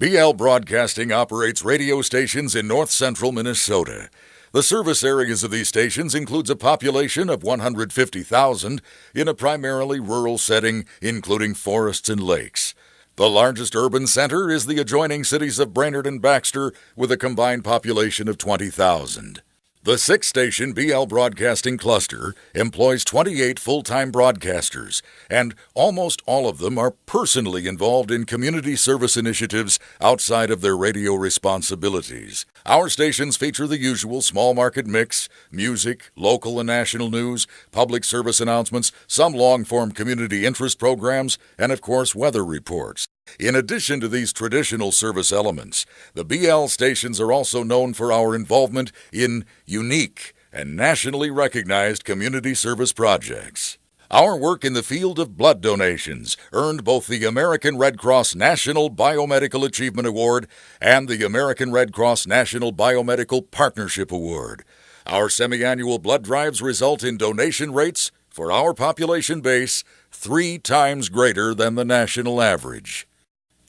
BL Broadcasting operates radio stations in north-central Minnesota. The service areas of these stations includes a population of 150,000 in a primarily rural setting, including forests and lakes. The largest urban center is the adjoining cities of Brainerd and Baxter, with a combined population of 20,000. The six-station BL Broadcasting cluster employs 28 full-time broadcasters, and almost all of them are personally involved in community service initiatives outside of their radio responsibilities. Our stations feature the usual small market mix, music, local and national news, public service announcements, some long-form community interest programs, and of course weather reports. In addition to these traditional service elements, the BL stations are also known for our involvement in unique and nationally recognized community service projects. Our work in the field of blood donations earned both the American Red Cross National Biomedical Achievement Award and the American Red Cross National Biomedical Partnership Award. Our semi-annual blood drives result in donation rates for our population base 3 times greater than the national average.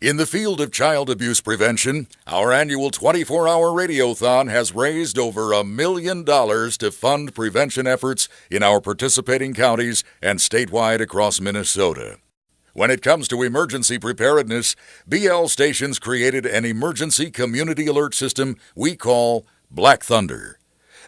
In the field of child abuse prevention, our annual 24-hour radiothon has raised over $1 million to fund prevention efforts in our participating counties and statewide across Minnesota. When it comes to emergency preparedness, BL stations created an emergency community alert system we call Black Thunder.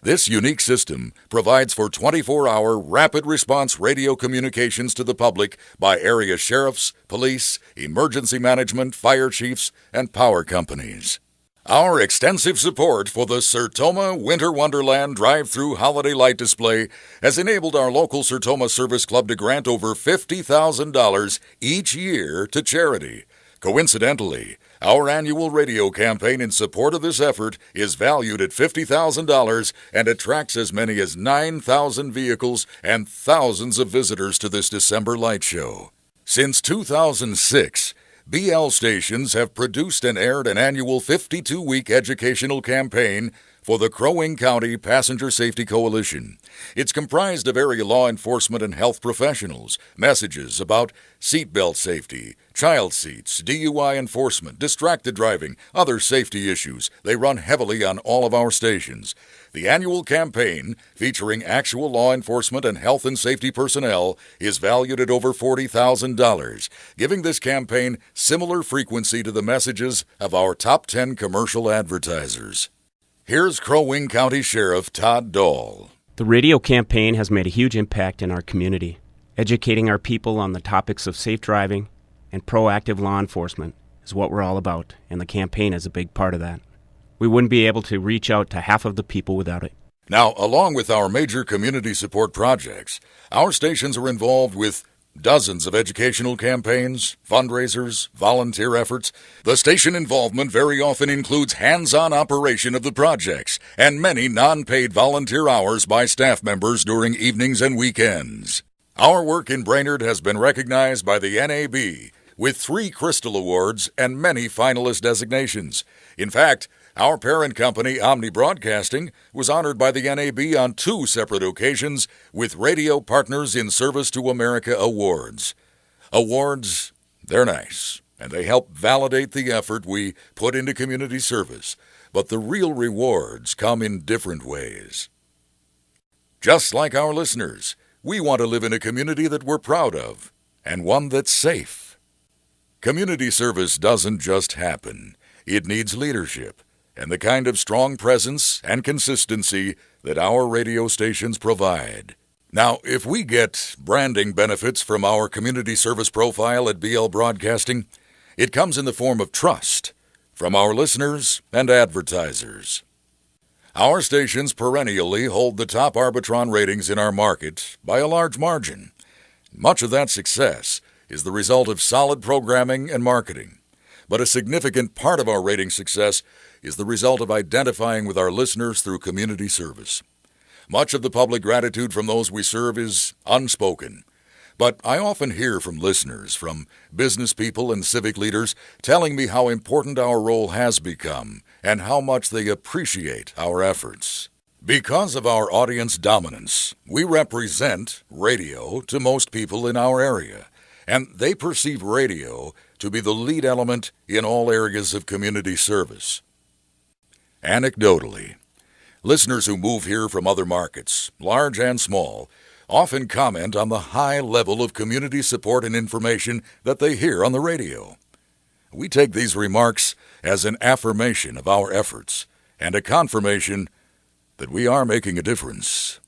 This unique system provides for 24-hour rapid response radio communications to the public by area sheriffs, police, emergency management, fire chiefs, and power companies. Our extensive support for the Sertoma Winter Wonderland drive-through holiday light display has enabled our local Sertoma Service Club to grant over $50,000 each year to charity. Coincidentally, our annual radio campaign in support of this effort is valued at $50,000 and attracts as many as 9,000 vehicles and thousands of visitors to this December light show. Since 2006, BL stations have produced and aired an annual 52-week educational campaign for the Crow Wing County Passenger Safety Coalition. It's comprised of area law enforcement and health professionals, messages about seatbelt safety, child seats, DUI enforcement, distracted driving, other safety issues. They run heavily on all of our stations. The annual campaign, featuring actual law enforcement and health and safety personnel, is valued at over $40,000, giving this campaign similar frequency to the messages of our top 10 commercial advertisers. Here's Crow Wing County Sheriff Todd Dahl. The radio campaign has made a huge impact in our community. Educating our people on the topics of safe driving and proactive law enforcement is what we're all about, and the campaign is a big part of that. We wouldn't be able to reach out to half of the people without it. Now, along with our major community support projects, our stations are involved with dozens of educational campaigns, fundraisers, volunteer efforts. The station involvement very often includes hands-on operation of the projects and many non-paid volunteer hours by staff members during evenings and weekends. Our work in Brainerd has been recognized by the NAB with 3 Crystal Awards and many finalist designations. In fact, our parent company, Omni Broadcasting, was honored by the NAB on 2 separate occasions with Radio Partners in Service to America awards. Awards, they're nice, and they help validate the effort we put into community service, but the real rewards come in different ways. Just like our listeners, we want to live in a community that we're proud of, and one that's safe. Community service doesn't just happen. It needs leadership and the kind of strong presence and consistency that our radio stations provide. Now, if we get branding benefits from our community service profile at BL Broadcasting, it comes in the form of trust from our listeners and advertisers. Our stations perennially hold the top Arbitron ratings in our market by a large margin. Much of that success is the result of solid programming and marketing. But a significant part of our rating success is the result of identifying with our listeners through community service. Much of the public gratitude from those we serve is unspoken. But I often hear from listeners, from business people and civic leaders, telling me how important our role has become and how much they appreciate our efforts. Because of our audience dominance, we represent radio to most people in our area, and they perceive radio to be the lead element in all areas of community service. Anecdotally, listeners who move here from other markets, large and small, often comment on the high level of community support and information that they hear on the radio. We take these remarks as an affirmation of our efforts and a confirmation that we are making a difference.